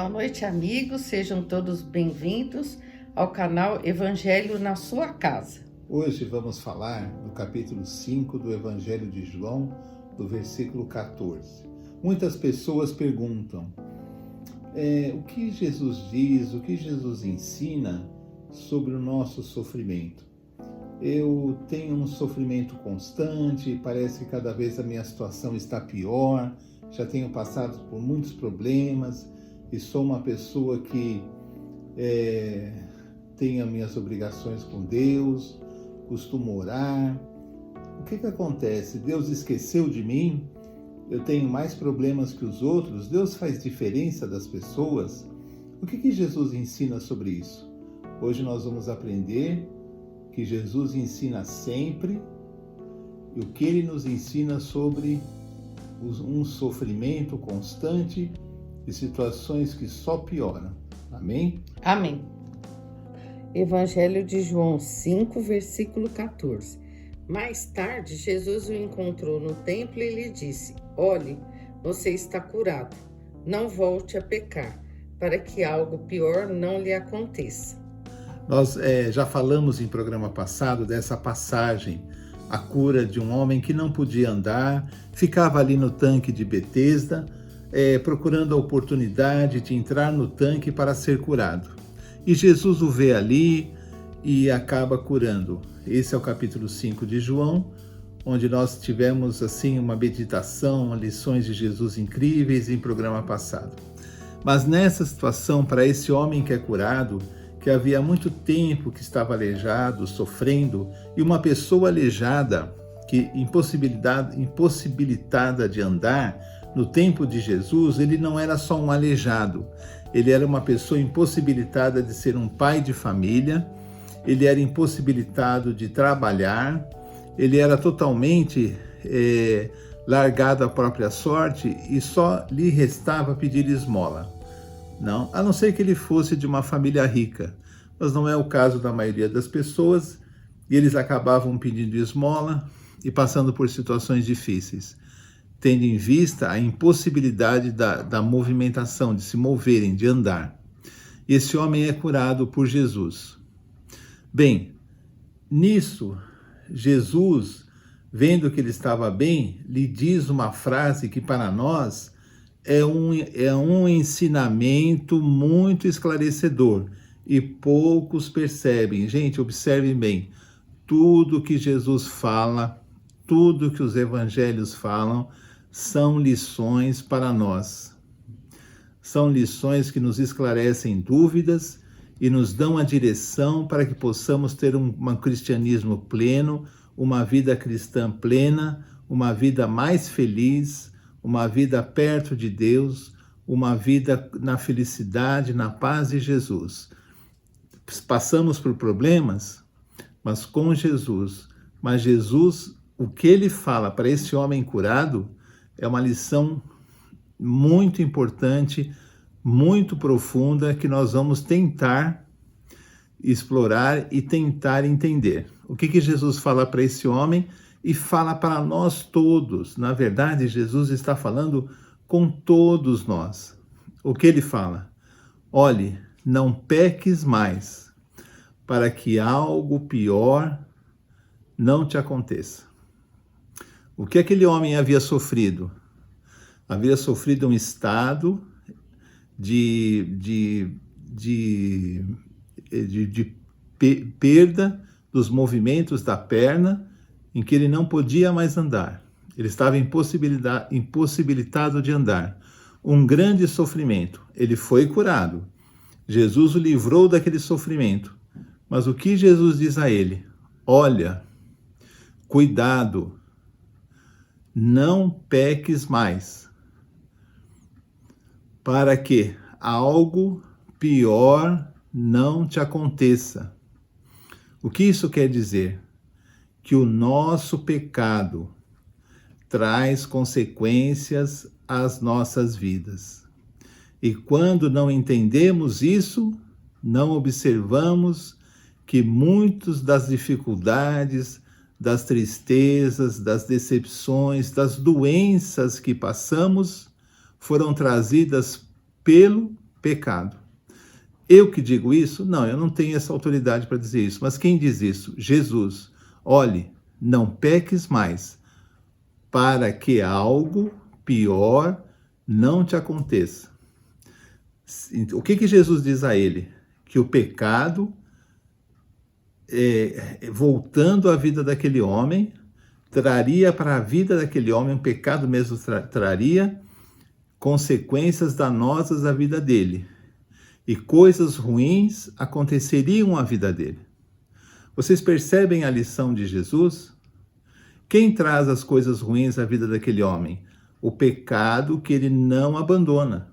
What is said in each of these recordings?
Boa noite, amigos. Sejam todos bem-vindos ao canal Evangelho na sua casa. Hoje vamos falar do capítulo 5 do Evangelho de João, do versículo 14. Muitas pessoas perguntam o que Jesus diz, o que Jesus ensina sobre o nosso sofrimento. Eu tenho um sofrimento constante, parece que cada vez a minha situação está pior, já tenho passado por muitos problemas e sou uma pessoa que tem as minhas obrigações com Deus, costumo orar. O que acontece? Deus esqueceu de mim? Eu tenho mais problemas que os outros? Deus faz diferença das pessoas? O que Jesus ensina sobre isso? Hoje nós vamos aprender que Jesus ensina sempre e o que Ele nos ensina sobre um sofrimento constante e situações que só pioram. Amém? Amém. Evangelho de João 5, versículo 14. Mais tarde, Jesus o encontrou no templo e lhe disse: Olhe, você está curado. Não volte a pecar, para que algo pior não lhe aconteça. Nós já falamos em programa passado dessa passagem, a cura de um homem que não podia andar, ficava ali no tanque de Betesda, procurando a oportunidade de entrar no tanque para ser curado. E Jesus o vê ali e acaba curando. Esse é o capítulo 5 de João, onde nós tivemos assim uma meditação, lições de Jesus incríveis em programa passado. Mas nessa situação, para esse homem que é curado, que havia muito tempo que estava aleijado, sofrendo, e uma pessoa aleijada, que impossibilitada de andar, no tempo de Jesus, ele não era só um aleijado, ele era uma pessoa impossibilitada de ser um pai de família, ele era impossibilitado de trabalhar, ele era totalmente largado à própria sorte e só lhe restava pedir esmola. Não, a não ser que ele fosse de uma família rica, mas não é o caso da maioria das pessoas, e eles acabavam pedindo esmola e passando por situações difíceis, tendo em vista a impossibilidade da movimentação, de se moverem, de andar. Esse homem é curado por Jesus. Bem, nisso, Jesus, vendo que ele estava bem, lhe diz uma frase que para nós é um ensinamento muito esclarecedor e poucos percebem. Gente, observem bem, tudo que Jesus fala, tudo que os evangelhos falam, são lições para nós. São lições que nos esclarecem dúvidas e nos dão a direção para que possamos ter um cristianismo pleno, uma vida cristã plena, uma vida mais feliz, uma vida perto de Deus, uma vida na felicidade, na paz de Jesus. Passamos por problemas, mas com Jesus. Mas Jesus, o que ele fala para esse homem curado, é uma lição muito importante, muito profunda, que nós vamos tentar explorar e tentar entender. O que Jesus fala para esse homem e fala para nós todos. Na verdade, Jesus está falando com todos nós. O que ele fala? Olhe, não peques mais, para que algo pior não te aconteça. O que aquele homem havia sofrido? Havia sofrido um estado de perda dos movimentos da perna, em que ele não podia mais andar. Ele estava impossibilitado de andar. Um grande sofrimento. Ele foi curado. Jesus o livrou daquele sofrimento. Mas o que Jesus diz a ele? Olha, cuidado, não peques mais, para que algo pior não te aconteça. O que isso quer dizer? Que o nosso pecado traz consequências às nossas vidas. E quando não entendemos isso, não observamos que muitas das dificuldades, das tristezas, das decepções, das doenças que passamos foram trazidas pelo pecado. Eu que digo isso? Não, eu não tenho essa autoridade para dizer isso. Mas quem diz isso? Jesus. Olhe, não peques mais, para que algo pior não te aconteça. O que Jesus diz a ele? Que o pecado, voltando à vida daquele homem, traria para a vida daquele homem, o pecado mesmo traria consequências danosas à vida dele. E coisas ruins aconteceriam à vida dele. Vocês percebem a lição de Jesus? Quem traz as coisas ruins à vida daquele homem? O pecado que ele não abandona.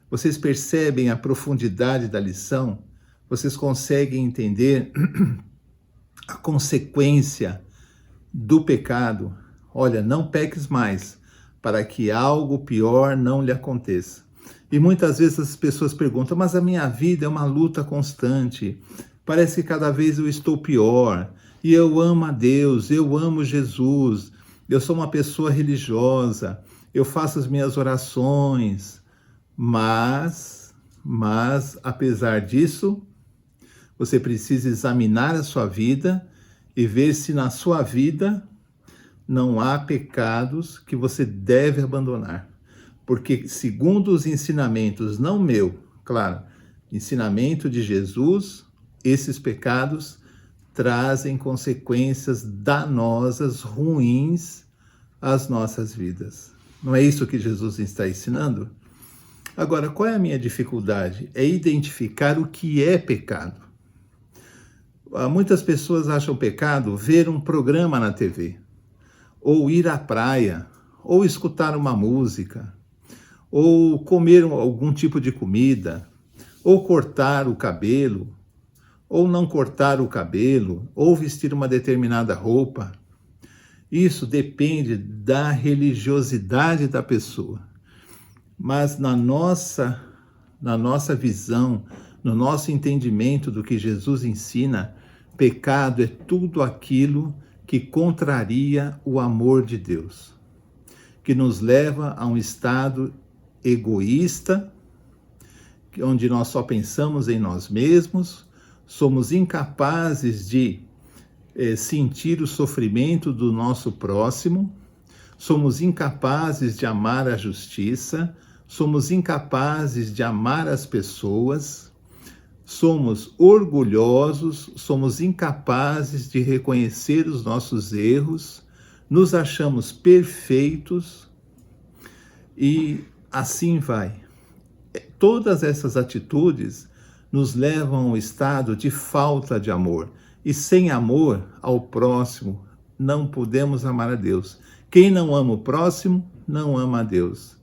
Vocês percebem a profundidade da lição? Vocês conseguem entender a consequência do pecado? Olha, não peques mais, para que algo pior não lhe aconteça. E muitas vezes as pessoas perguntam, mas a minha vida é uma luta constante. Parece que cada vez eu estou pior. E eu amo a Deus, eu amo Jesus. Eu sou uma pessoa religiosa. Eu faço as minhas orações. Mas, apesar disso, você precisa examinar a sua vida e ver se na sua vida não há pecados que você deve abandonar. Porque, segundo os ensinamentos, não meu, claro, ensinamento de Jesus, esses pecados trazem consequências danosas, ruins às nossas vidas. Não é isso que Jesus está ensinando? Agora, qual é a minha dificuldade? É identificar o que é pecado. Muitas pessoas acham pecado ver um programa na TV, ou ir à praia, ou escutar uma música, ou comer algum tipo de comida, ou cortar o cabelo, ou não cortar o cabelo, ou vestir uma determinada roupa. Isso depende da religiosidade da pessoa. Mas na nossa visão, no nosso entendimento do que Jesus ensina, pecado é tudo aquilo que contraria o amor de Deus, que nos leva a um estado egoísta, onde nós só pensamos em nós mesmos, somos incapazes de sentir o sofrimento do nosso próximo, somos incapazes de amar a justiça, somos incapazes de amar as pessoas, somos orgulhosos, somos incapazes de reconhecer os nossos erros, nos achamos perfeitos e assim vai. Todas essas atitudes nos levam a um estado de falta de amor. E sem amor ao próximo, não podemos amar a Deus. Quem não ama o próximo, não ama a Deus.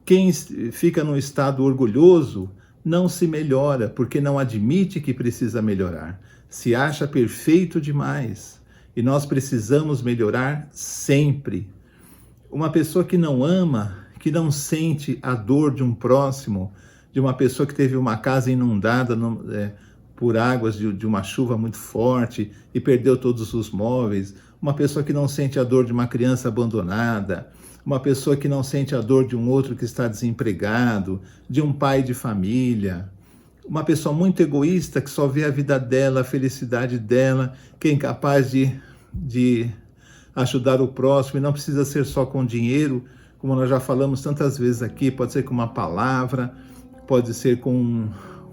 Quem fica num estado orgulhoso, não se melhora, porque não admite que precisa melhorar. Se acha perfeito demais. E nós precisamos melhorar sempre. Uma pessoa que não ama, que não sente a dor de um próximo, de uma pessoa que teve uma casa inundada por águas de uma chuva muito forte e perdeu todos os móveis, uma pessoa que não sente a dor de uma criança abandonada, uma pessoa que não sente a dor de um outro que está desempregado, de um pai de família, uma pessoa muito egoísta que só vê a vida dela, a felicidade dela, que é incapaz de ajudar o próximo, e não precisa ser só com dinheiro, como nós já falamos tantas vezes aqui, pode ser com uma palavra, pode ser com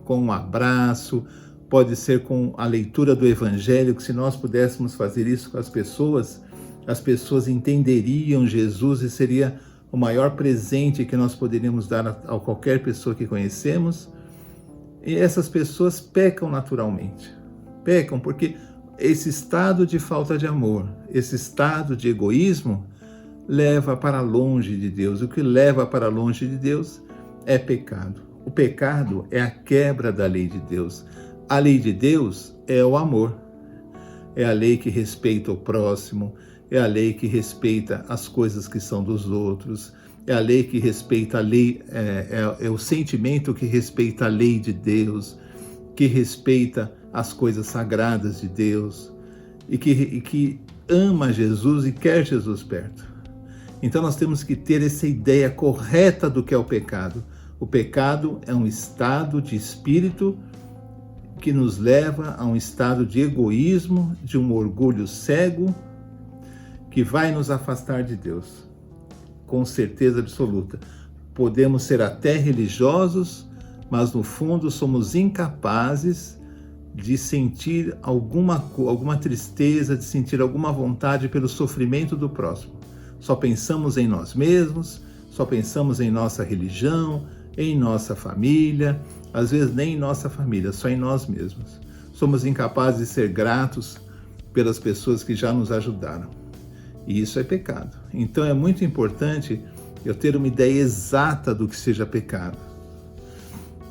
um abraço, pode ser com a leitura do Evangelho, que se nós pudéssemos fazer isso com as pessoas entenderiam Jesus e seria o maior presente que nós poderíamos dar a qualquer pessoa que conhecemos. E essas pessoas pecam naturalmente. Pecam porque esse estado de falta de amor, esse estado de egoísmo, leva para longe de Deus. O que leva para longe de Deus é pecado. O pecado é a quebra da lei de Deus. A lei de Deus é o amor. É a lei que respeita o próximo, é a lei que respeita as coisas que são dos outros, é a lei que respeita a lei, é o sentimento que respeita a lei de Deus, que respeita as coisas sagradas de Deus e que ama Jesus e quer Jesus perto. Então nós temos que ter essa ideia correta do que é o pecado. O pecado é um estado de espírito que nos leva a um estado de egoísmo, de um orgulho cego, que vai nos afastar de Deus, com certeza absoluta. Podemos ser até religiosos, mas no fundo somos incapazes de sentir alguma tristeza, de sentir alguma vontade pelo sofrimento do próximo. Só pensamos em nós mesmos, só pensamos em nossa religião, em nossa família, às vezes nem em nossa família, só em nós mesmos. Somos incapazes de ser gratos pelas pessoas que já nos ajudaram. E isso é pecado. Então é muito importante eu ter uma ideia exata do que seja pecado.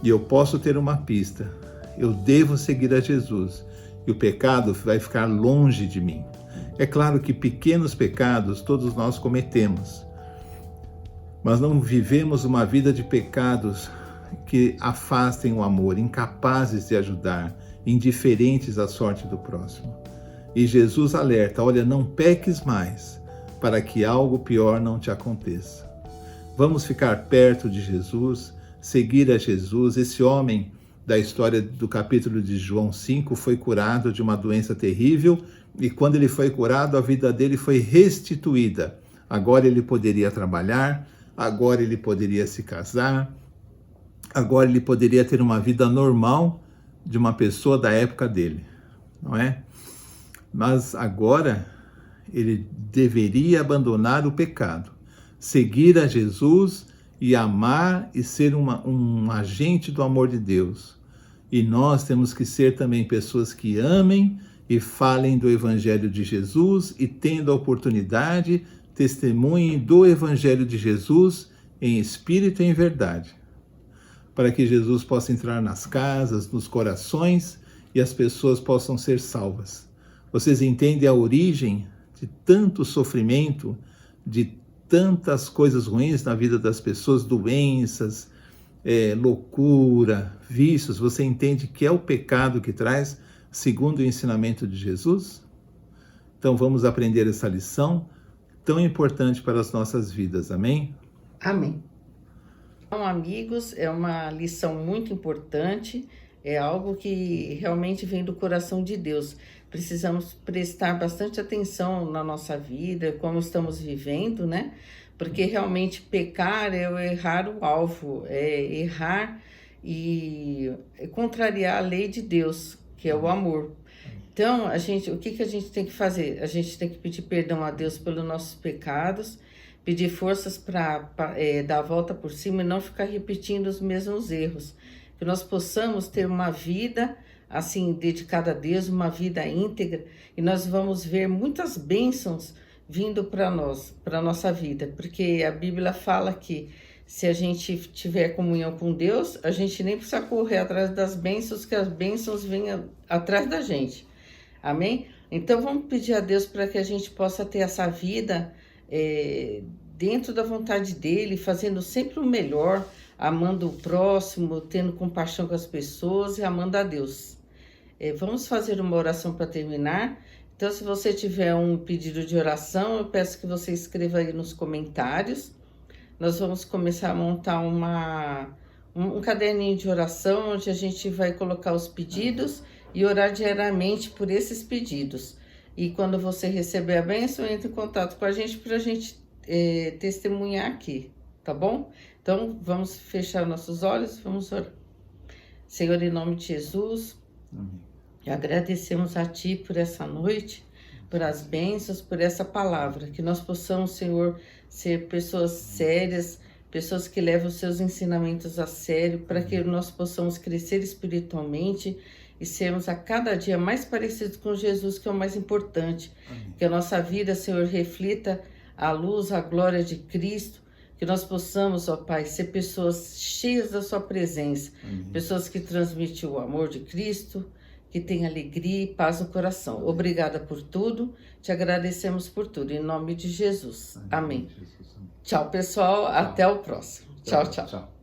E eu posso ter uma pista. Eu devo seguir a Jesus. E o pecado vai ficar longe de mim. É claro que pequenos pecados todos nós cometemos. Mas não vivemos uma vida de pecados que afastem o amor, incapazes de ajudar, indiferentes à sorte do próximo. E Jesus alerta, olha, não peques mais, para que algo pior não te aconteça. Vamos ficar perto de Jesus, seguir a Jesus. Esse homem da história do capítulo de João 5 foi curado de uma doença terrível e quando ele foi curado, a vida dele foi restituída. Agora ele poderia trabalhar, agora ele poderia se casar, agora ele poderia ter uma vida normal de uma pessoa da época dele, não é? Mas agora ele deveria abandonar o pecado, seguir a Jesus e amar e ser um agente do amor de Deus. E nós temos que ser também pessoas que amem e falem do Evangelho de Jesus e, tendo a oportunidade, testemunhem do Evangelho de Jesus em espírito e em verdade, para que Jesus possa entrar nas casas, nos corações e as pessoas possam ser salvas. Vocês entendem a origem de tanto sofrimento, de tantas coisas ruins na vida das pessoas, doenças, loucura, vícios? Você entende que é o pecado que traz, segundo o ensinamento de Jesus? Então vamos aprender essa lição tão importante para as nossas vidas, amém? Amém. Então, amigos, é uma lição muito importante, é algo que realmente vem do coração de Deus. Precisamos prestar bastante atenção na nossa vida, como estamos vivendo, né? Porque realmente pecar é errar o alvo, é errar e contrariar a lei de Deus, que é o amor. Então, o que a gente tem que fazer? A gente tem que pedir perdão a Deus pelos nossos pecados, pedir forças para dar a volta por cima e não ficar repetindo os mesmos erros. Que nós possamos ter uma vida assim dedicada a Deus, uma vida íntegra, e nós vamos ver muitas bênçãos vindo para nós, para a nossa vida, porque a Bíblia fala que se a gente tiver comunhão com Deus, a gente nem precisa correr atrás das bênçãos, que as bênçãos venham atrás da gente. Amém? Então vamos pedir a Deus para que a gente possa ter essa vida dentro da vontade dele, fazendo sempre o melhor, amando o próximo, tendo compaixão com as pessoas e amando a Deus. Vamos fazer uma oração para terminar. Então, se você tiver um pedido de oração, eu peço que você escreva aí nos comentários. Nós vamos começar a montar um caderninho de oração, onde a gente vai colocar os pedidos e orar diariamente por esses pedidos. E quando você receber a bênção, entre em contato com a gente para a gente testemunhar aqui, tá bom? Então, vamos fechar nossos olhos, vamos orar. Senhor, em nome de Jesus, amém. Agradecemos a Ti por essa noite, por as bênçãos, por essa palavra, que nós possamos, Senhor, ser pessoas sérias, pessoas que levam os Seus ensinamentos a sério, para que nós possamos crescer espiritualmente e sermos a cada dia mais parecidos com Jesus, que é o mais importante. Amém. Que a nossa vida, Senhor, reflita a luz, a glória de Cristo, que nós possamos, ó Pai, ser pessoas cheias da Sua presença, pessoas que transmitem o amor de Cristo, que têm alegria e paz no coração. Obrigada por tudo, te agradecemos por tudo, em nome de Jesus. Amém. Tchau, pessoal, até o próximo. Tchau, tchau.